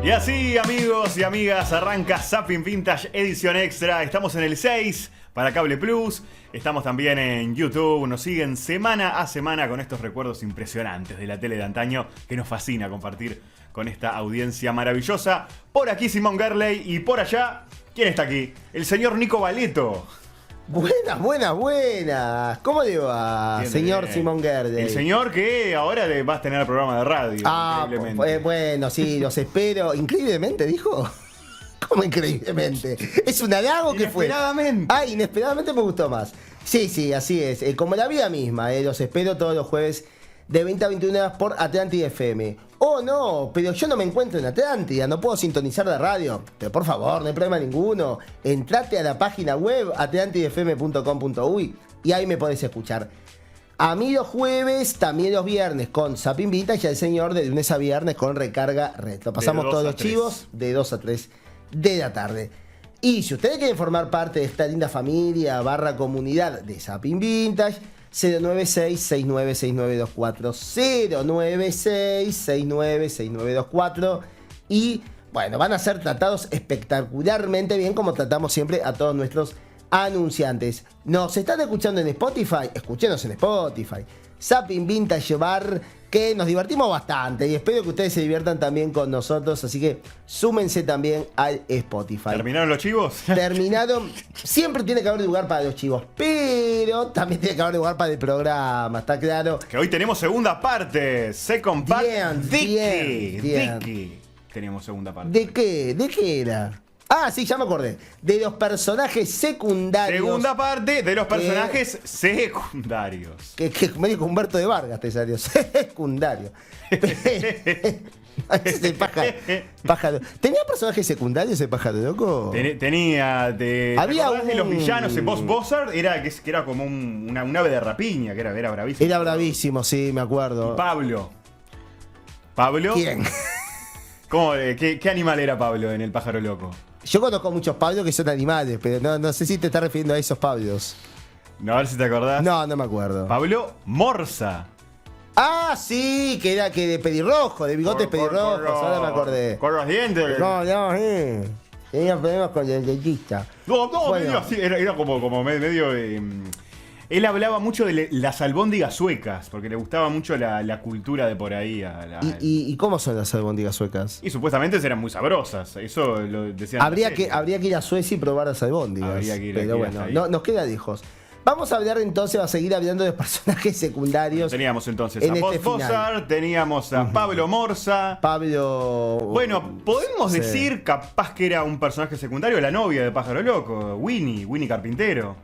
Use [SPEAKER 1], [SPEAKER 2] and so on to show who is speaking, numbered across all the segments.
[SPEAKER 1] Y así, amigos y amigas, arranca Zapping Vintage edición extra. Estamos en el 6 para Cable Plus. Estamos también en YouTube. Nos siguen semana a semana con estos recuerdos impresionantes de la tele de antaño que nos fascina compartir con esta audiencia maravillosa. Por aquí Simón Gerley y por allá, ¿quién está aquí? El señor Nico Valeto.
[SPEAKER 2] Buenas, buenas, buenas. ¿Cómo le va, señor Simón Gerley?
[SPEAKER 1] El señor que ahora vas a tener el programa de radio. Increíblemente.
[SPEAKER 2] Bueno, sí, los espero. ¿Increíblemente, dijo? ¿Cómo increíblemente? ¿Es un halago que fue?
[SPEAKER 1] Inesperadamente.
[SPEAKER 2] Ah, inesperadamente me gustó más. Sí, así es. Como la vida misma, los espero todos los jueves de 20 a 21 horas por Atlántida FM. Oh, no, pero yo no me encuentro en Atlántida, no puedo sintonizar la radio. Pero por favor, no hay problema ninguno. Entrate a la página web atlantidafm.com.uy y ahí me podés escuchar. A mí los jueves, también los viernes con Zapping Vintage y al señor de lunes a viernes con Recarga Red. Lo pasamos todos los chivos de 2 a 3 de la tarde. Y si ustedes quieren formar parte de esta linda familia / comunidad de Zapping Vintage, 096-696924, 096-696924, y bueno, van a ser tratados espectacularmente bien como tratamos siempre a todos nuestros anunciantes. ¿Nos están escuchando en Spotify? Escúchenos en Spotify. Zapping Vintage Bar, que nos divertimos bastante y espero que ustedes se diviertan también con nosotros, así que súmense también al Spotify.
[SPEAKER 1] ¿Terminaron los chivos?
[SPEAKER 2] Terminaron. Siempre tiene que haber lugar para los chivos, pero también tiene que haber lugar para el programa, ¿está claro?
[SPEAKER 1] Que hoy tenemos segunda parte. Second part.
[SPEAKER 2] Bien.
[SPEAKER 1] Dicky. Teníamos segunda parte.
[SPEAKER 2] ¿De qué? ¿De qué era? Ah, sí, ya me acordé. De los personajes secundarios.
[SPEAKER 1] Segunda parte de los personajes secundarios.
[SPEAKER 2] Que medio con Humberto de Vargas te salió. Secundario. Ese pájaro. ¿Tenía personajes secundarios ese pájaro loco?
[SPEAKER 1] Tenía.
[SPEAKER 2] Había
[SPEAKER 1] de los villanos en Boss Bossard? Que era como un ave de rapiña, que era bravísimo.
[SPEAKER 2] Era bravísimo, sí, me acuerdo.
[SPEAKER 1] Y ¿Pablo?
[SPEAKER 2] ¿Quién?
[SPEAKER 1] ¿Cómo, qué animal era Pablo en El Pájaro Loco?
[SPEAKER 2] Yo conozco muchos Pablos que son animales, pero no sé si te estás refiriendo a esos Pablos.
[SPEAKER 1] No, a ver si te acordás.
[SPEAKER 2] No me acuerdo.
[SPEAKER 1] Pablo Morsa.
[SPEAKER 2] Ah, sí, que era que de pelirrojo, de bigotes pelirrojos, ahora me acordé.
[SPEAKER 1] Con los dientes.
[SPEAKER 2] No, tenía problemas con el dentista.
[SPEAKER 1] No,
[SPEAKER 2] bueno.
[SPEAKER 1] medio así, era como medio... él hablaba mucho de las albóndigas suecas, porque le gustaba mucho la cultura de por ahí.
[SPEAKER 2] ¿Y cómo son las albóndigas suecas?
[SPEAKER 1] Y supuestamente eran muy sabrosas, eso lo decían.
[SPEAKER 2] Habría que ir a Suecia y probar las albóndigas. Pero bueno, no, nos queda lejos. Vamos a hablar entonces, a seguir hablando de personajes secundarios.
[SPEAKER 1] Teníamos entonces a Boss Bossard, teníamos a Pablo Morsa. Bueno, podemos decir capaz que era un personaje secundario, la novia de Pájaro Loco, Winnie Carpintero.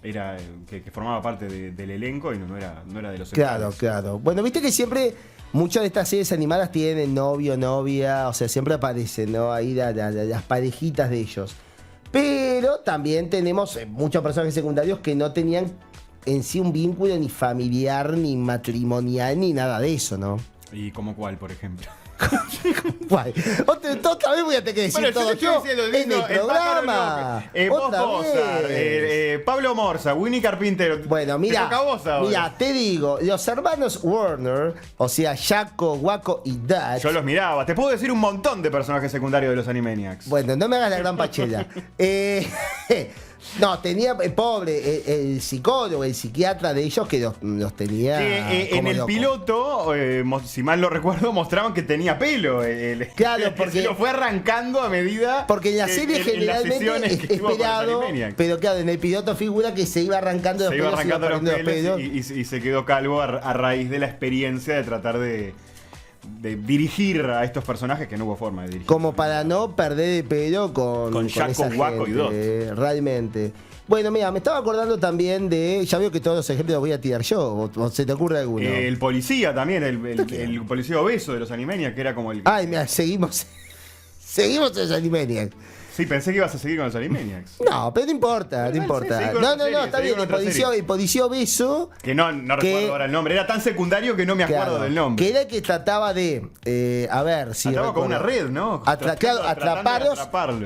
[SPEAKER 1] Era que formaba parte del elenco y no era de los secundarios.
[SPEAKER 2] Claro. Bueno, viste que siempre muchas de estas series animadas tienen novio, novia, o sea, siempre aparecen, ¿no? Ahí las parejitas de ellos. Pero también tenemos muchos personajes secundarios que no tenían en sí un vínculo ni familiar, ni matrimonial, ni nada de eso, ¿no?
[SPEAKER 1] ¿Y como cuál, por ejemplo?
[SPEAKER 2] ¿Cuál? Otra vez voy a tener que decir todo yo en el programa.
[SPEAKER 1] Pablo Morsa, Winnie Carpintero.
[SPEAKER 2] Bueno, mira, te digo, los hermanos Warner, o sea, Jaco, Waco y Dutch.
[SPEAKER 1] Yo los miraba. Te puedo decir un montón de personajes secundarios de los Animaniacs.
[SPEAKER 2] Bueno, no me hagas la gran pachela. No, tenía, pobre, el psicólogo, el psiquiatra de ellos que los tenía.
[SPEAKER 1] En el piloto, si mal no recuerdo, mostraban que tenía pelo.
[SPEAKER 2] Claro, porque
[SPEAKER 1] se lo fue arrancando a medida.
[SPEAKER 2] Porque en la serie generalmente es esperado. Pero claro, en el piloto figura que se iba arrancando los pelos.
[SPEAKER 1] Y se quedó calvo a raíz de la experiencia de tratar de dirigir a estos personajes que no hubo forma de dirigir.
[SPEAKER 2] Como para no perder el pelo con
[SPEAKER 1] Jaco, Waco y Dot.
[SPEAKER 2] Realmente. Bueno, mira, me estaba acordando también de... Ya veo que todos los ejemplos los voy a tirar yo. ¿O se te ocurre alguno?
[SPEAKER 1] El policía también, el policía obeso de los Animaniacs, que era como el...
[SPEAKER 2] Ay, mira, seguimos en los Animaniacs.
[SPEAKER 1] Sí, pensé que ibas a seguir con los Animaniacs.
[SPEAKER 2] No, pero no importa. No, está bien. El policía obeso.
[SPEAKER 1] Que no recuerdo ahora el nombre. Era tan secundario que no me acuerdo del nombre.
[SPEAKER 2] Que era el que trataba de. A ver si.
[SPEAKER 1] Trataba con una red, ¿no?
[SPEAKER 2] Atraparlos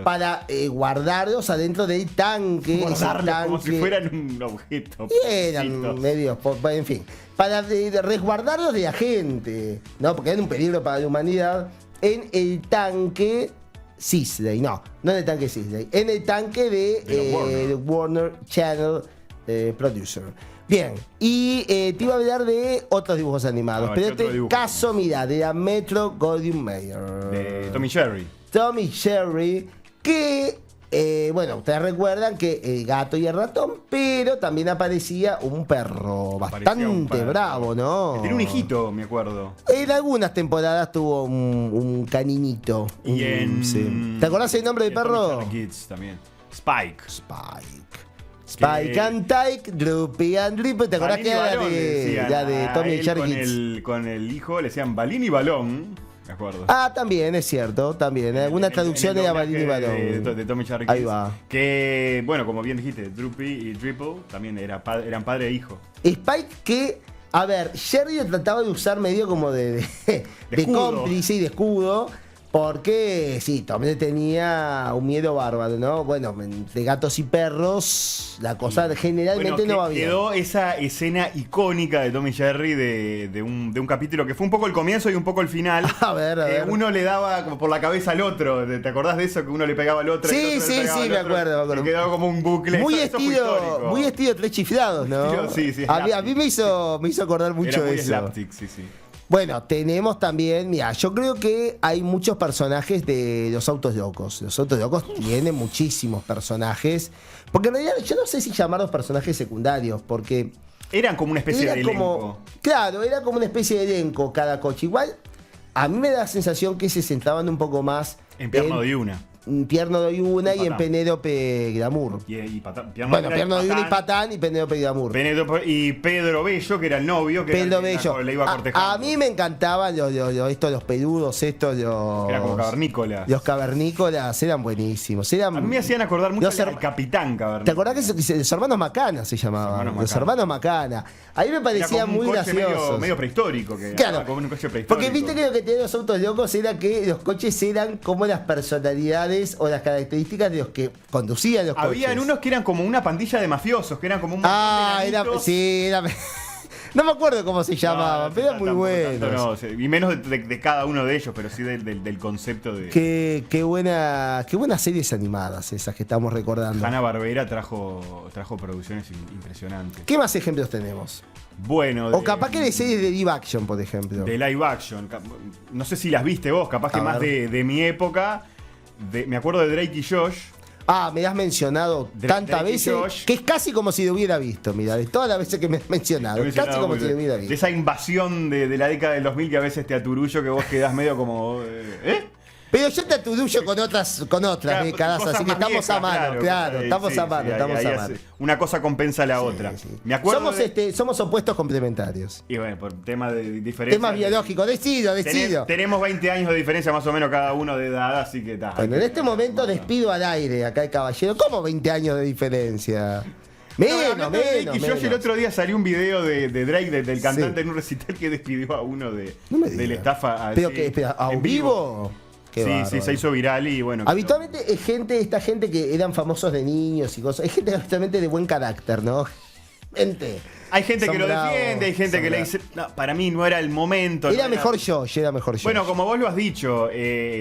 [SPEAKER 2] para guardarlos adentro del tanque.
[SPEAKER 1] Guardarlos como si fueran un objeto.
[SPEAKER 2] Y eran medios. En fin. Para resguardarlos de la gente. ¿No? Porque era un peligro para la humanidad. en el tanque Sisley. No en el tanque Sisley. En el tanque de Warner Channel Producer. Bien, y te iba a hablar de otros dibujos animados. Pero este caso, mira, de la Metro Goldwyn Mayer.
[SPEAKER 1] De Tommy Jerry.
[SPEAKER 2] Tommy Jerry, que... bueno, ustedes recuerdan que el gato y el ratón, pero también aparecía un perro bastante bravo, ¿no?
[SPEAKER 1] Que tiene un hijito, me acuerdo.
[SPEAKER 2] En algunas temporadas tuvo un caninito.
[SPEAKER 1] Y
[SPEAKER 2] sí. ¿Te acordás el nombre del perro?
[SPEAKER 1] Kids también. Spike.
[SPEAKER 2] Spike and Tyke, Droopy and Drip. ¿Te acordás que era de Tommy Jerry?
[SPEAKER 1] Con el hijo le decían Balín y Balón. Me acuerdo.
[SPEAKER 2] Ah, también, es cierto, también. En algunas traducciones era Balín y Balón.
[SPEAKER 1] De Tommy Jerry.
[SPEAKER 2] Ahí va.
[SPEAKER 1] Que, bueno, como bien dijiste, Droopy y Dripple también eran padre e hijo.
[SPEAKER 2] Spike que, a ver, Jerry lo trataba de usar medio como de cómplice y de escudo. Porque, sí, Tommy tenía un miedo bárbaro, ¿no? Bueno, de gatos y perros, la cosa generalmente no va bien.
[SPEAKER 1] Quedó esa escena icónica de Tommy Jerry de un capítulo que fue un poco el comienzo y un poco el final.
[SPEAKER 2] A ver.
[SPEAKER 1] Uno le daba como por la cabeza al otro. ¿Te acordás de eso? Que uno le pegaba al otro.
[SPEAKER 2] Sí, me acuerdo.
[SPEAKER 1] Y quedaba como un bucle.
[SPEAKER 2] Muy estilo Tres Chiflados, ¿no?
[SPEAKER 1] Sí,
[SPEAKER 2] a mí me hizo acordar mucho de eso.
[SPEAKER 1] Slapstick, sí.
[SPEAKER 2] Bueno, tenemos también, mira, yo creo que hay muchos personajes de los Autos Locos. Los Autos Locos tienen muchísimos personajes. Porque en realidad yo no sé si llamarlos personajes secundarios, porque...
[SPEAKER 1] Eran como una especie de elenco.
[SPEAKER 2] Claro, era como una especie de elenco cada coche. Igual, a mí me da la sensación que se centraban un poco más...
[SPEAKER 1] En Pierno de Una.
[SPEAKER 2] Pierno de Una y en Penélope Glamour. Pierno de Una y Patán y Penélope Glamour.
[SPEAKER 1] Y Pedro Bello, que era el novio, que
[SPEAKER 2] Pedro Bello.
[SPEAKER 1] Le iba cortejando.
[SPEAKER 2] A mí me encantaban los peludos,
[SPEAKER 1] Era como cavernícolas.
[SPEAKER 2] Los cavernícolas eran buenísimos. A
[SPEAKER 1] mí me hacían acordar mucho al Capitán Cavernícola.
[SPEAKER 2] ¿Te acordás que los hermanos Macana se llamaban? Los hermanos Macana. A mí me parecía muy gracioso.
[SPEAKER 1] Medio prehistórico.
[SPEAKER 2] Claro,
[SPEAKER 1] como un coche prehistórico.
[SPEAKER 2] Porque viste que lo que tenían los Autos Locos era que los coches eran como las personalidades o las características de los que conducían los coches.
[SPEAKER 1] Habían unos que eran como una pandilla de mafiosos, que eran como un montón de
[SPEAKER 2] era no me acuerdo cómo se llamaban, pero eran muy buenos.
[SPEAKER 1] Y menos de cada uno de ellos, pero sí del concepto de...
[SPEAKER 2] Qué buenas series animadas esas que estamos recordando.
[SPEAKER 1] Hanna-Barbera trajo producciones impresionantes.
[SPEAKER 2] ¿Qué más ejemplos tenemos?
[SPEAKER 1] Bueno,
[SPEAKER 2] o capaz que de series de live action, por ejemplo.
[SPEAKER 1] De live action. No sé si las viste vos, capaz que más de mi época. Me acuerdo de Drake y Josh.
[SPEAKER 2] Me has mencionado tantas veces que es casi como si lo hubiera visto. Mira, de todas las veces que me has mencionado, casi como si lo hubiera visto.
[SPEAKER 1] De esa invasión de la década del 2000 que a veces te aturullo, que vos quedás medio como...
[SPEAKER 2] Pero yo te atudullo con otras décadas, así que estamos a mano, claro, estamos a mano.
[SPEAKER 1] Una cosa compensa la otra. Me acuerdo
[SPEAKER 2] somos opuestos complementarios.
[SPEAKER 1] Y bueno, por tema de diferencia.
[SPEAKER 2] Temas biológicos, decido.
[SPEAKER 1] Tenemos 20 años de diferencia más o menos cada uno de edad, así que está.
[SPEAKER 2] Bueno, en este momento despido al aire acá el caballero. ¿Cómo 20 años de diferencia? Menos.
[SPEAKER 1] El otro día salió un video de Drake, del cantante en un recital que despidió a uno del estafa.
[SPEAKER 2] ¿Pero qué? Espera, ¿a vivo?
[SPEAKER 1] Sí, se hizo viral y bueno.
[SPEAKER 2] Habitualmente esta gente que eran famosos de niños y cosas, es gente habitualmente de buen carácter, ¿no?
[SPEAKER 1] Hay gente que lo defiende, hay gente que le dice, no, para mí no era el momento.
[SPEAKER 2] Era mejor yo.
[SPEAKER 1] Bueno, como vos lo has dicho,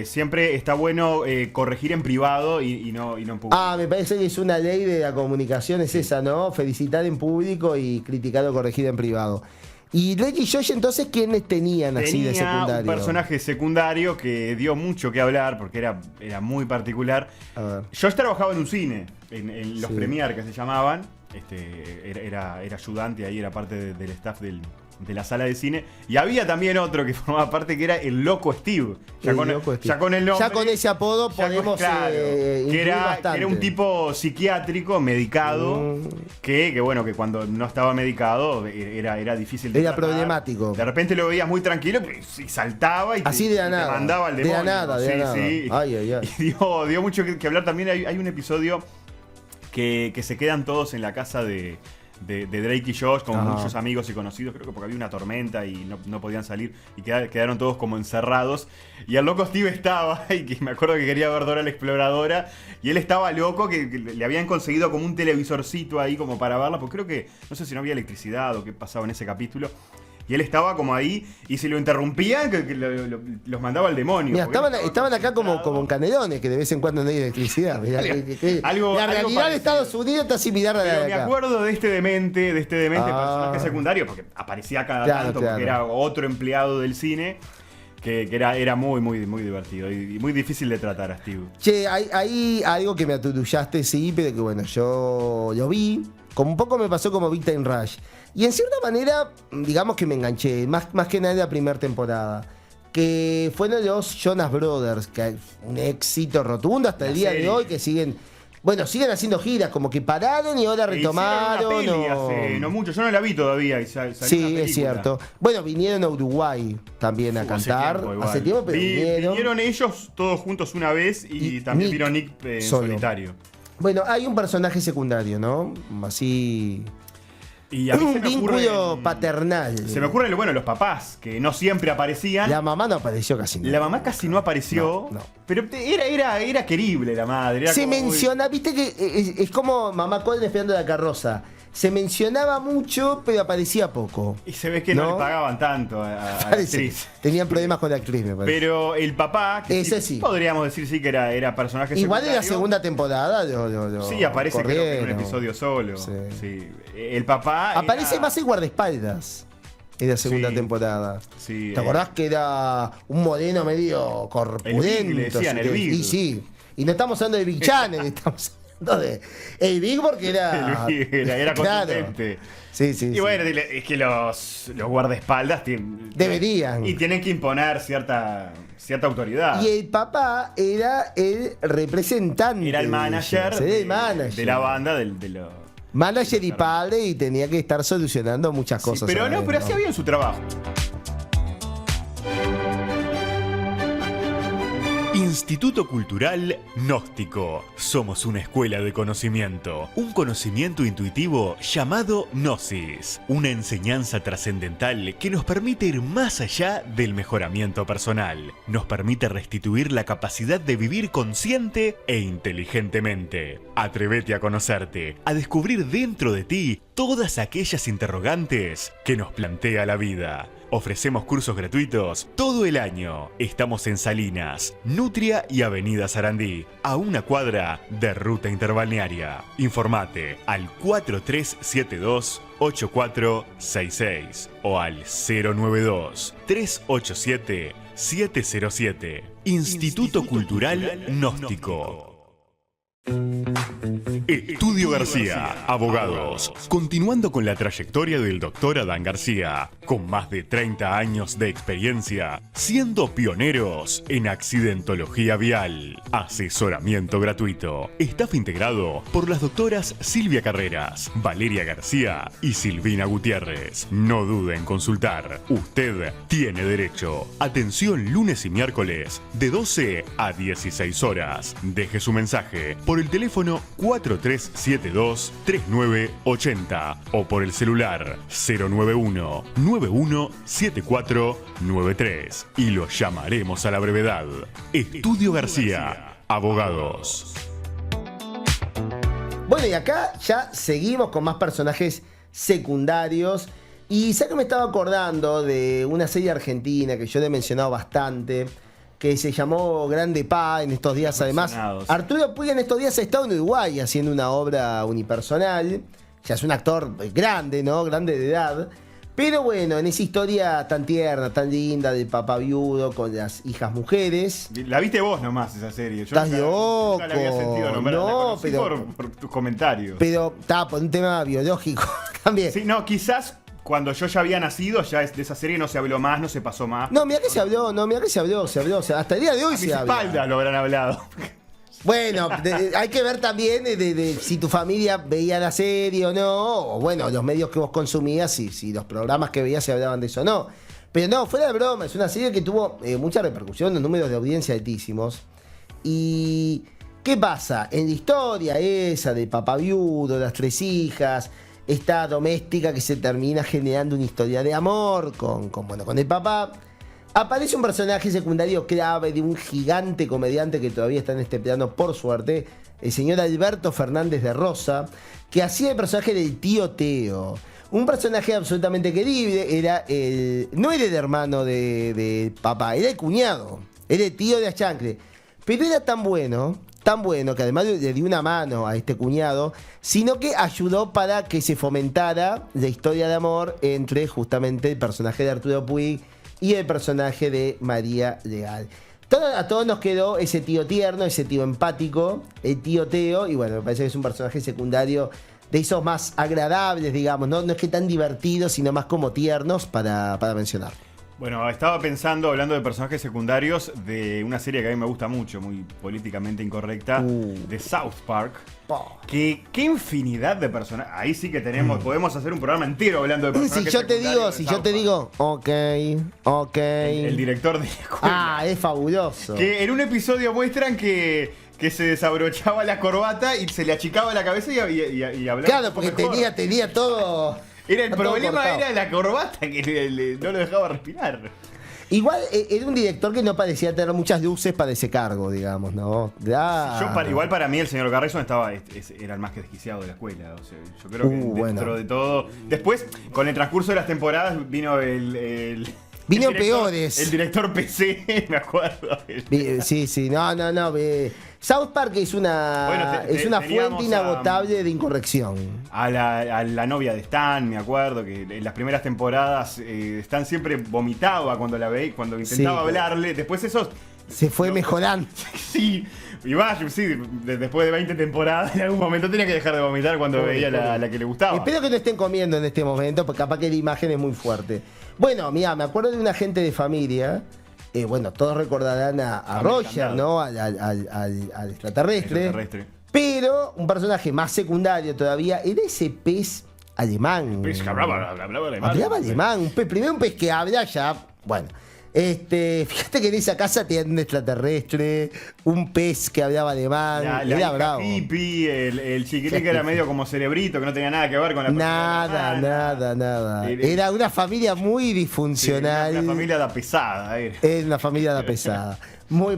[SPEAKER 1] siempre está bueno corregir en privado y no en público.
[SPEAKER 2] Me parece que es una ley de la comunicación, es esa, ¿no? Felicitar en público y criticar o corregir en privado. ¿Y Drake y Josh entonces quiénes tenían así de secundario?
[SPEAKER 1] Tenía un personaje secundario que dio mucho que hablar porque era muy particular. Josh trabajaba en un cine, en los Premiere que se llamaban. Era ayudante ahí, era parte del staff de la sala de cine. Y había también otro que formaba parte que era el Loco Steve. Ya con el nombre.
[SPEAKER 2] Ya con ese apodo podemos
[SPEAKER 1] que era un tipo psiquiátrico, medicado, que bueno, que cuando no estaba medicado era difícil de tratar.
[SPEAKER 2] Problemático.
[SPEAKER 1] De repente lo veías muy tranquilo y saltaba y
[SPEAKER 2] así
[SPEAKER 1] te mandaba al demonio.
[SPEAKER 2] De la nada.
[SPEAKER 1] Sí.
[SPEAKER 2] Ay.
[SPEAKER 1] Y dio mucho que hablar. También hay un episodio que se quedan todos en la casa de Drake y Josh con muchos amigos y conocidos, creo que porque había una tormenta y no podían salir y quedaron todos como encerrados y el loco Steve estaba y que me acuerdo que quería ver Dora la Exploradora y él estaba loco que le habían conseguido como un televisorcito ahí como para verla, porque creo que no sé si no había electricidad o qué pasaba en ese capítulo. y él estaba como ahí, y si lo interrumpían, que los mandaba al demonio.
[SPEAKER 2] Mira, estaban acá como en Canelones, que de vez en cuando no hay electricidad. Mirá, la realidad de Estados Unidos está similar a la de acá.
[SPEAKER 1] Me acuerdo de este demente personaje secundario, porque aparecía cada tanto, porque era otro empleado del cine. Que era muy, muy, muy divertido y muy difícil de tratar a Steve.
[SPEAKER 2] Che, hay algo que me aturullaste, sí, pero que bueno, yo lo vi. Como un poco me pasó como Big Time Rush. Y en cierta manera, digamos que me enganché, más que nada en la primera temporada. Que fueron los Jonas Brothers, que un éxito rotundo hasta el día de hoy, que siguen haciendo giras, como que pararon y ahora retomaron.
[SPEAKER 1] Una peli hace no mucho, yo no la vi todavía.
[SPEAKER 2] Sí, es cierto. Bueno, vinieron a Uruguay también a cantar. Hace tiempo, pero
[SPEAKER 1] vinieron ellos todos juntos una vez y también vino Nick en solitario.
[SPEAKER 2] Bueno, hay un personaje secundario, ¿no? Así...
[SPEAKER 1] Y a mí
[SPEAKER 2] un vínculo paternal.
[SPEAKER 1] Se me ocurren, los papás, que no siempre aparecían.
[SPEAKER 2] La mamá no apareció casi.
[SPEAKER 1] La mamá casi no apareció. No. Pero era querible la madre.
[SPEAKER 2] Se menciona, viste que es como Mamá Colin esperando la carroza. Se mencionaba mucho, pero aparecía poco.
[SPEAKER 1] Y se ve que no le pagaban tanto a la actriz.
[SPEAKER 2] Tenían problemas con la actriz, me parece.
[SPEAKER 1] Pero el papá, que
[SPEAKER 2] ese sí.
[SPEAKER 1] Podríamos decir que era personaje
[SPEAKER 2] igual
[SPEAKER 1] secundario.
[SPEAKER 2] en la segunda temporada
[SPEAKER 1] sí, aparece creo que en un episodio solo. Sí. El papá
[SPEAKER 2] aparece más en guardaespaldas en la segunda temporada.
[SPEAKER 1] Sí,
[SPEAKER 2] ¿te acordás que era un moreno medio corpulento?
[SPEAKER 1] Le decían el Big.
[SPEAKER 2] Sí. Y no estamos hablando de Big Channel, estamos hablando de el Big porque era...
[SPEAKER 1] era contundente.
[SPEAKER 2] Sí.
[SPEAKER 1] Y bueno, es que los guardaespaldas
[SPEAKER 2] deberían.
[SPEAKER 1] Y tienen que imponer cierta autoridad.
[SPEAKER 2] Y el papá era el representante.
[SPEAKER 1] Era el manager, de la banda de los...
[SPEAKER 2] Manager y padre, y tenía que estar solucionando muchas cosas.
[SPEAKER 1] Pero hacía bien su trabajo.
[SPEAKER 3] Instituto Cultural Gnóstico. Somos una escuela de conocimiento. Un conocimiento intuitivo llamado Gnosis. Una enseñanza trascendental que nos permite ir más allá del mejoramiento personal. Nos permite restituir la capacidad de vivir consciente e inteligentemente. Atrévete a conocerte, a descubrir dentro de ti todas aquellas interrogantes que nos plantea la vida. Ofrecemos cursos gratuitos todo el año. Estamos en Salinas, Nutria y Avenida Sarandí, a una cuadra de Ruta Interbalnearia. Informate al 4372-8466 o al 092-387-707. Instituto Cultural Gnóstico. Estudio García, abogados. Continuando con la trayectoria del Dr. Adán García, con más de 30 años de experiencia, siendo pioneros en accidentología vial. Asesoramiento gratuito. Staff integrado por las doctoras Silvia Carreras, Valeria García y Silvina Gutiérrez. No dude en consultar. Usted tiene derecho. Atención lunes y miércoles de 12 a 16 horas. Deje su mensaje por el teléfono 4372-3980 o por el celular 091-917493 y lo llamaremos a la brevedad. Estudio García, abogados.
[SPEAKER 2] Bueno, y acá ya seguimos con más personajes secundarios. Y sé que me estaba acordando de una serie argentina que yo le he mencionado bastante, que se llamó Grande Pa en estos días. Además, Arturo Puig en estos días ha estado en Uruguay haciendo una obra unipersonal. Ya es un actor grande, ¿no? Grande de edad. Pero bueno, en esa historia tan tierna, tan linda del papá viudo con las hijas mujeres.
[SPEAKER 1] La viste vos nomás esa serie. Yo
[SPEAKER 2] estás loco.
[SPEAKER 1] Nunca la había sentido nombrar. No, pero por tus comentarios.
[SPEAKER 2] Pero estaba por un tema biológico también.
[SPEAKER 1] Sí, no, quizás cuando yo ya había nacido, ya de esa serie no se habló más, no se pasó más.
[SPEAKER 2] No, mira que se habló, se habló. O sea, hasta el día de hoy se habla.
[SPEAKER 1] A mis espaldas lo habrán hablado.
[SPEAKER 2] Bueno, hay que ver también de si tu familia veía la serie o no, o bueno, los medios que vos consumías, si los programas que veías se hablaban de eso o no. Pero no, fuera de broma, es una serie que tuvo mucha repercusión, los números de audiencia altísimos. ¿Y qué pasa? En la historia esa de papá viudo, las tres hijas, esta doméstica que se termina generando una historia de amor con el papá, aparece un personaje secundario clave de un gigante comediante que todavía está en este plano, por suerte, el señor Alberto Fernández de Rosa, que hacía el personaje del tío Teo. Un personaje absolutamente querible, no era el hermano de papá, era el cuñado, era el tío de Achancre. Pero era tan bueno que además le dio una mano a este cuñado, sino que ayudó para que se fomentara la historia de amor entre justamente el personaje de Arturo Puig y el personaje de María Leal. A todos nos quedó ese tío tierno, ese tío empático, el tío Teo, y bueno, me parece que es un personaje secundario de esos más agradables, digamos, no es que tan divertidos, sino más como tiernos para mencionar.
[SPEAKER 1] Bueno, estaba pensando, hablando de personajes secundarios, de una serie que a mí me gusta mucho, muy políticamente incorrecta, de South Park. Qué infinidad de personajes. Ahí sí que podemos hacer un programa entero hablando de personajes secundarios.
[SPEAKER 2] Si yo te digo, ok.
[SPEAKER 1] El director de la escuela.
[SPEAKER 2] Es fabuloso.
[SPEAKER 1] Que en un episodio muestran que se desabrochaba la corbata y se le achicaba la cabeza y hablaba.
[SPEAKER 2] Claro, porque tenía todo.
[SPEAKER 1] El problema era la corbata que no lo dejaba respirar.
[SPEAKER 2] Igual era un director que no parecía tener muchas luces para ese cargo, digamos, ¿no?
[SPEAKER 1] Igual para mí el señor Garrison era el más que desquiciado de la escuela. O sea, yo creo que dentro de todo. Después, con el transcurso de las temporadas, vino
[SPEAKER 2] peores.
[SPEAKER 1] El director PC, me acuerdo.
[SPEAKER 2] Sí, no. South Park es una fuente inagotable de incorrección.
[SPEAKER 1] A la novia de Stan, me acuerdo, que en las primeras temporadas Stan siempre vomitaba cuando la veía, cuando intentaba hablarle. Después eso
[SPEAKER 2] se fue mejorando.
[SPEAKER 1] Sí, y después de 20 temporadas, en algún momento tenía que dejar de vomitar cuando veía a la que le gustaba.
[SPEAKER 2] Espero que no estén comiendo en este momento, porque capaz que la imagen es muy fuerte. Bueno, mira, me acuerdo de un agente de familia. Todos recordarán a Roger, ¿no? Al extraterrestre. Pero un personaje más secundario todavía era ese pez alemán.
[SPEAKER 1] Un pez que hablaba alemán.
[SPEAKER 2] Hablaba alemán. Primero un pez que habla ya. Bueno. Fíjate que en esa casa tenían un extraterrestre, un pez que hablaba alemán, era bravo.
[SPEAKER 1] Pipi, el chiquitín que era medio como cerebrito, que no tenía nada que ver con la
[SPEAKER 2] Nada. Era una familia muy disfuncional.
[SPEAKER 1] Una familia da pesada.
[SPEAKER 2] Era una familia da pesada.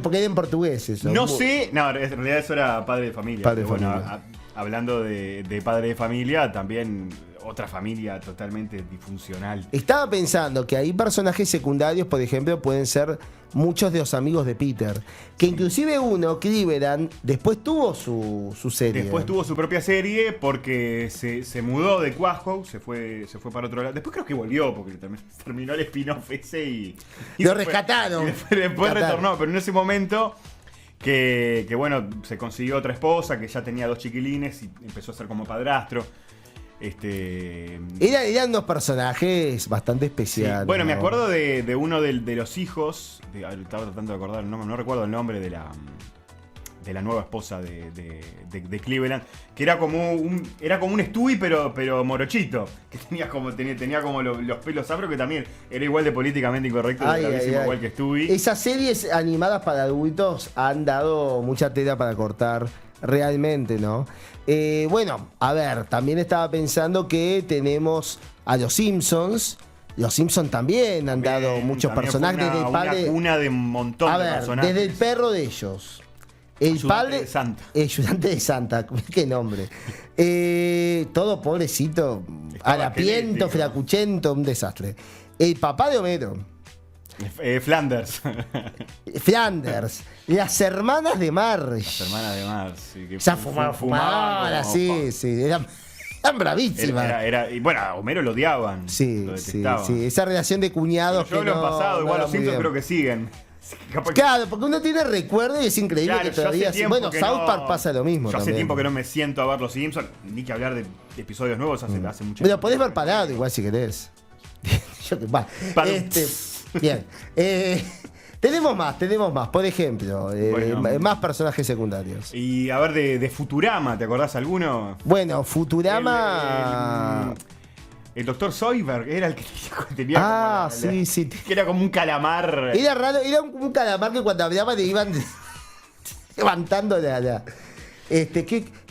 [SPEAKER 2] Porque eran portugueses.
[SPEAKER 1] En realidad eso era padre de familia. Hablando de padre de familia, también otra familia totalmente disfuncional.
[SPEAKER 2] Estaba pensando que hay personajes secundarios, por ejemplo, pueden ser muchos de los amigos de Peter. Que inclusive Cleveland, después tuvo su serie.
[SPEAKER 1] Después tuvo su propia serie porque se mudó de Quajo, se fue para otro lado. Después creo que volvió porque terminó el spin-off ese y
[SPEAKER 2] lo rescataron.
[SPEAKER 1] Después retornó, pero en ese momento que se consiguió otra esposa que ya tenía 2 chiquilines y empezó a ser como padrastro.
[SPEAKER 2] Eran unos personajes bastante especiales.
[SPEAKER 1] Sí. Bueno, me acuerdo de uno de los hijos. Estaba tratando de acordar, no recuerdo el nombre de la nueva esposa de Cleveland. Que era como un Stewie, pero morochito. Que tenía como los pelos afro, que también era igual de políticamente incorrecto, igual que Stewie.
[SPEAKER 2] Esas series animadas para adultos han dado mucha tela para cortar. Realmente, ¿no? A ver, también estaba pensando que tenemos a los Simpsons. Los Simpsons también han dado muchos personajes. Desde el padre.
[SPEAKER 1] Una de un montón de personajes.
[SPEAKER 2] Desde el perro de ellos. El padre. Ayudante de Santa. Qué nombre. Todo pobrecito. Harapiento, flacuchento, un desastre. El papá de Homero.
[SPEAKER 1] Flanders.
[SPEAKER 2] Las hermanas de Marge.
[SPEAKER 1] Sí. Que
[SPEAKER 2] fumaban, sí. Eran bravísimas.
[SPEAKER 1] Y bueno, a Homero lo odiaban.
[SPEAKER 2] Sí,
[SPEAKER 1] lo detestaban.
[SPEAKER 2] sí. Esa relación de cuñados.
[SPEAKER 1] Yo lo he pasado, igual los Simpsons creo que siguen.
[SPEAKER 2] Claro, porque uno tiene recuerdo y es increíble que todavía. South Park pasa lo mismo.
[SPEAKER 1] Yo hace tiempo que no me siento a ver los Simpsons, ni que hablar de episodios nuevos hace mucho tiempo.
[SPEAKER 2] Pero podés ver parado igual si querés. Bien. Tenemos más. Por ejemplo, más personajes secundarios.
[SPEAKER 1] Y a ver, de Futurama, ¿te acordás alguno?
[SPEAKER 2] Bueno, Futurama.
[SPEAKER 1] El doctor Zoidberg era el que tenía
[SPEAKER 2] sí.
[SPEAKER 1] Que era como un calamar.
[SPEAKER 2] Era raro, era un calamar que cuando hablaba le iban levantando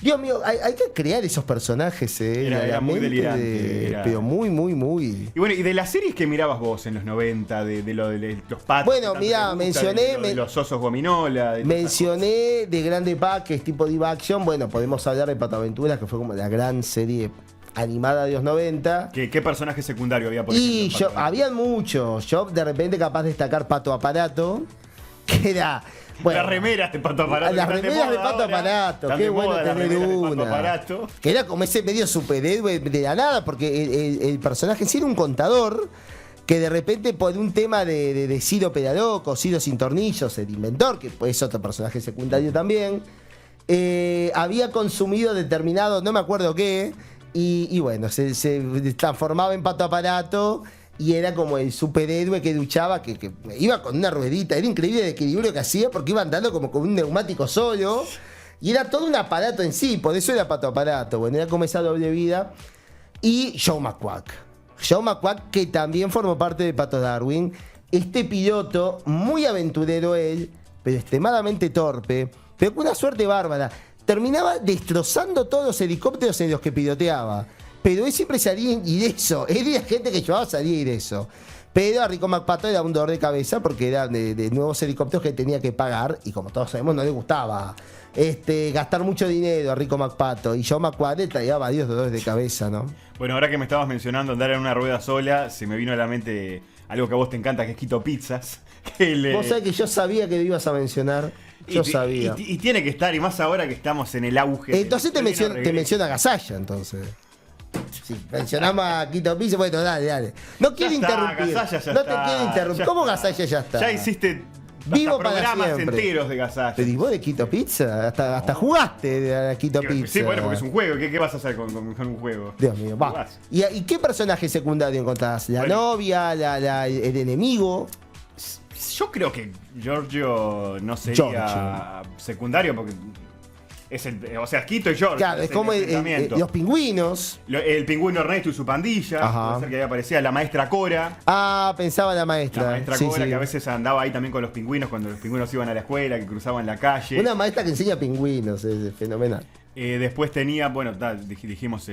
[SPEAKER 2] Dios mío, hay que crear esos personajes.
[SPEAKER 1] Era muy delirante.
[SPEAKER 2] Pero muy.
[SPEAKER 1] Y bueno, y de las series que mirabas vos en los 90, de los patos.
[SPEAKER 2] Bueno, mira, mencioné.
[SPEAKER 1] De los osos gominola.
[SPEAKER 2] Mencioné de Grande Pack, que es tipo live action. Bueno, podemos hablar de Pato Aventuras, que fue como la gran serie animada de los 90.
[SPEAKER 1] ¿Qué personaje secundario había por
[SPEAKER 2] Y
[SPEAKER 1] ejemplo, en Pato
[SPEAKER 2] habían muchos. Yo de repente capaz de destacar Pato Aparato, que era... Bueno,
[SPEAKER 1] las remeras de Pato Aparato.
[SPEAKER 2] las
[SPEAKER 1] que están
[SPEAKER 2] remeras de
[SPEAKER 1] moda
[SPEAKER 2] Pato
[SPEAKER 1] ahora.
[SPEAKER 2] Aparato,
[SPEAKER 1] Están
[SPEAKER 2] qué
[SPEAKER 1] de
[SPEAKER 2] bueno
[SPEAKER 1] moda las
[SPEAKER 2] tener
[SPEAKER 1] remeras de Pato
[SPEAKER 2] una.
[SPEAKER 1] Aparato.
[SPEAKER 2] Que era como ese medio superhéroe de la nada, porque el personaje sí era un contador que de repente por un tema de Ciro Pedaloco, Ciro Sin Tornillos, el inventor, que es otro personaje secundario también, había consumido determinado, no me acuerdo qué, y bueno, se transformaba en Pato Aparato y era como el superhéroe que luchaba, que iba con una ruedita, era increíble el equilibrio que hacía porque iba andando como con un neumático solo, y era todo un aparato en sí, por eso era Pato Aparato, bueno, era como esa doble vida. Y Joe McQuack. Joe McQuack, que también formó parte de Pato Darwin. Este piloto, muy aventurero él, pero extremadamente torpe, pero con una suerte bárbara. Terminaba destrozando todos los helicópteros en los que piloteaba. Pero él siempre salía ileso. Él y la gente que llevaba salía ileso. Pero a Rico McPato era un dolor de cabeza porque eran de nuevos helicópteros que tenía que pagar. Y como todos sabemos, no le gustaba gastar mucho dinero a Rico McPato. Y Joe McQuack le traía varios dolores de cabeza, ¿no?
[SPEAKER 1] Bueno, ahora que me estabas mencionando andar en una rueda sola, se me vino a la mente algo que a vos te encanta, que es Quito Pizzas.
[SPEAKER 2] Vos sabés que yo sabía que lo ibas a mencionar. Yo sabía.
[SPEAKER 1] Y tiene que estar, y más ahora que estamos en el auge.
[SPEAKER 2] Entonces te menciona Gasalla, entonces. Sí, mencionamos a Quito Pizzas. Bueno, dale. No quiero interrumpir.
[SPEAKER 1] Gasalla ya
[SPEAKER 2] no
[SPEAKER 1] está,
[SPEAKER 2] te quiero interrumpir. ¿Cómo Gasalla ya está?
[SPEAKER 1] Ya hiciste
[SPEAKER 2] Vivo
[SPEAKER 1] hasta
[SPEAKER 2] para
[SPEAKER 1] programas
[SPEAKER 2] siempre.
[SPEAKER 1] Enteros de Gasalla.
[SPEAKER 2] Pero ¿y vos de Quito Pizza? Hasta jugaste de Quito Pizza.
[SPEAKER 1] Sí, bueno, porque es un juego. ¿Qué vas a hacer con un juego?
[SPEAKER 2] Dios mío, va.
[SPEAKER 1] Jugás.
[SPEAKER 2] ¿Y qué personaje secundario encontrás? ¿La
[SPEAKER 1] Bueno.
[SPEAKER 2] novia? ¿El enemigo?
[SPEAKER 1] Yo creo que Giorgio no sería secundario porque es o sea, Quito y Giorgio.
[SPEAKER 2] Claro, es como
[SPEAKER 1] el enfrentamiento.
[SPEAKER 2] los pingüinos.
[SPEAKER 1] El pingüino Ernesto y su pandilla.
[SPEAKER 2] Ajá.
[SPEAKER 1] Puede ser que ahí aparecía la maestra Cora.
[SPEAKER 2] Ah, pensaba la maestra.
[SPEAKER 1] La maestra
[SPEAKER 2] Sí,
[SPEAKER 1] Cora,
[SPEAKER 2] sí.
[SPEAKER 1] que a veces andaba ahí también con los pingüinos cuando los pingüinos iban a la escuela, que cruzaban la calle.
[SPEAKER 2] Una maestra que enseña pingüinos, es fenomenal.
[SPEAKER 1] Después tenía, bueno, dijimos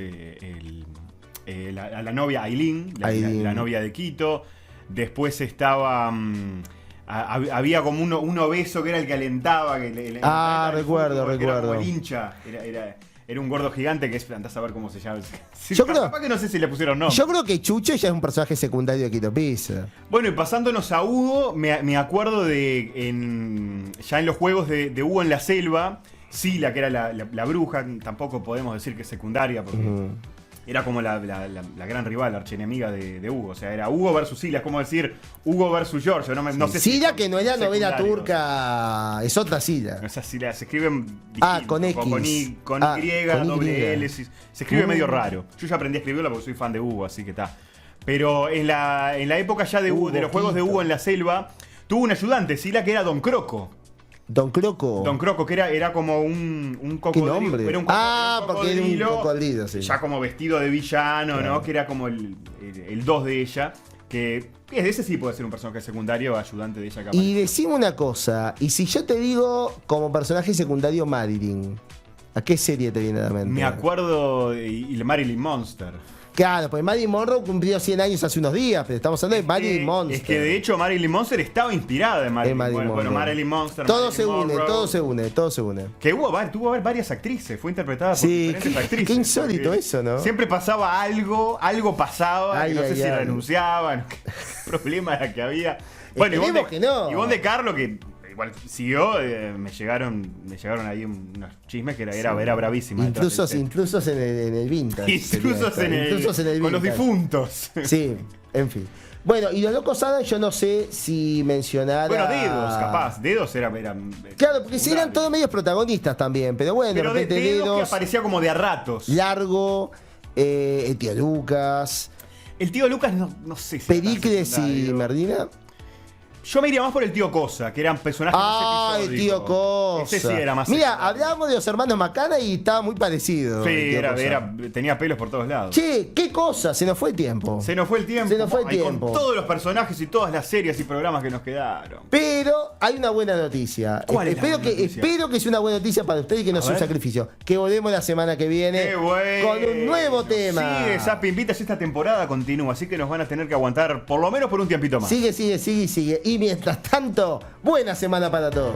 [SPEAKER 1] la novia Aileen, la novia de Quito. Después estaba... había como un obeso que era el que alentaba.
[SPEAKER 2] Recuerdo.
[SPEAKER 1] Era como el hincha. Era un gordo gigante que andás a ver cómo se llama. Capaz que no sé si le pusieron nombre.
[SPEAKER 2] Yo creo que Chucho ya es un personaje secundario de Quito Pizza.
[SPEAKER 1] Bueno, y pasándonos a Hugo, me acuerdo de ya en los juegos de Hugo en la selva, Sila, que era la bruja, tampoco podemos decir que es secundaria, porque era como la gran rival, la archienemiga de Hugo. O sea, era Hugo versus Sila, es como decir Hugo versus Giorgio. No sé
[SPEAKER 2] Sila,
[SPEAKER 1] si
[SPEAKER 2] que no era novela
[SPEAKER 1] secundarios.
[SPEAKER 2] turca, es otra Sila.
[SPEAKER 1] O sea, Sila se escriben distinto,
[SPEAKER 2] con X.
[SPEAKER 1] con Y,
[SPEAKER 2] Con
[SPEAKER 1] doble
[SPEAKER 2] Y.
[SPEAKER 1] L. Se escribe medio raro. Yo ya aprendí a escribirlo porque soy fan de Hugo, así que está. Pero en la época ya de los juegos de Hugo en la selva, tuvo un ayudante, Sila, que era Don Croco.
[SPEAKER 2] Don Croco.
[SPEAKER 1] Don Croco, que era como un cocodrilo.
[SPEAKER 2] ¿Qué nombre?
[SPEAKER 1] Era un
[SPEAKER 2] Porque era un cocodrilo, sí.
[SPEAKER 1] Ya como vestido de villano,
[SPEAKER 2] Claro.
[SPEAKER 1] ¿no? Que era como el 2 de ella. Que ese sí puede ser un personaje secundario, ayudante de ella. Capaz.
[SPEAKER 2] Y decime una cosa, y si yo te digo como personaje secundario Marilyn, ¿a qué serie te viene a la mente?
[SPEAKER 1] Me acuerdo y Marilyn Monster.
[SPEAKER 2] Claro, pues Marilyn Monroe cumplió 100 años hace unos días, pero estamos hablando de Marilyn Monster.
[SPEAKER 1] Es que de hecho Marilyn Monster estaba inspirada en Marilyn Monster. Bueno, Marilyn Monster.
[SPEAKER 2] Todo
[SPEAKER 1] Marilyn
[SPEAKER 2] se une,
[SPEAKER 1] Monroe.
[SPEAKER 2] todo se une.
[SPEAKER 1] Que tuvo varias actrices, fue interpretada por
[SPEAKER 2] Sí,
[SPEAKER 1] diferentes actrices.
[SPEAKER 2] qué insólito
[SPEAKER 1] porque
[SPEAKER 2] eso, ¿no?
[SPEAKER 1] Siempre pasaba algo pasaba,
[SPEAKER 2] Ay,
[SPEAKER 1] que no sé
[SPEAKER 2] ay,
[SPEAKER 1] si
[SPEAKER 2] ay.
[SPEAKER 1] renunciaban, qué problema era que había. Bueno,
[SPEAKER 2] Esperemos que no.
[SPEAKER 1] Ivonne de Carlo, que igual siguió, me llegaron ahí unos chismes que era bravísima.
[SPEAKER 2] Intrusos en el vintage.
[SPEAKER 1] Intrusos en el con los
[SPEAKER 2] vintage.
[SPEAKER 1] difuntos.
[SPEAKER 2] Sí, en fin. Bueno, y los locos Adams, yo no sé si mencionar.
[SPEAKER 1] Bueno, Dedos, capaz. Dedos era
[SPEAKER 2] Claro, porque sí eran todos medios protagonistas también, pero bueno,
[SPEAKER 1] pero
[SPEAKER 2] de repente
[SPEAKER 1] Dedos que aparecía como de a ratos.
[SPEAKER 2] Largo, el tío Lucas,
[SPEAKER 1] El tío Lucas no sé si era tan
[SPEAKER 2] Pericles y
[SPEAKER 1] secundario.
[SPEAKER 2] Merdina.
[SPEAKER 1] Yo me iría más por el tío Cosa, que eran personajes más
[SPEAKER 2] El tío Cosa.
[SPEAKER 1] Ese sí era más
[SPEAKER 2] Mira,
[SPEAKER 1] secundario.
[SPEAKER 2] hablábamos de los hermanos Macana y estaba muy parecido.
[SPEAKER 1] Sí,
[SPEAKER 2] el tío Cosa.
[SPEAKER 1] tenía pelos por todos lados.
[SPEAKER 2] Che, qué cosa, se nos fue el tiempo.
[SPEAKER 1] Se nos fue el tiempo.
[SPEAKER 2] Se nos fue el
[SPEAKER 1] Ay,
[SPEAKER 2] tiempo.
[SPEAKER 1] Con todos los personajes y todas las series y programas que nos quedaron.
[SPEAKER 2] Pero hay una buena noticia.
[SPEAKER 1] ¿Cuál es la buena noticia?
[SPEAKER 2] Espero que sea una buena noticia para usted y que no
[SPEAKER 1] A
[SPEAKER 2] sea un
[SPEAKER 1] ver.
[SPEAKER 2] sacrificio. Que volvemos la semana que viene
[SPEAKER 1] ¡Qué bueno!
[SPEAKER 2] con un nuevo tema.
[SPEAKER 1] Sigue, Zapi Invitas, esta temporada continúa, así que nos van a tener que aguantar por lo menos por un tiempito más.
[SPEAKER 2] Sigue. Y mientras tanto, buena semana para todos.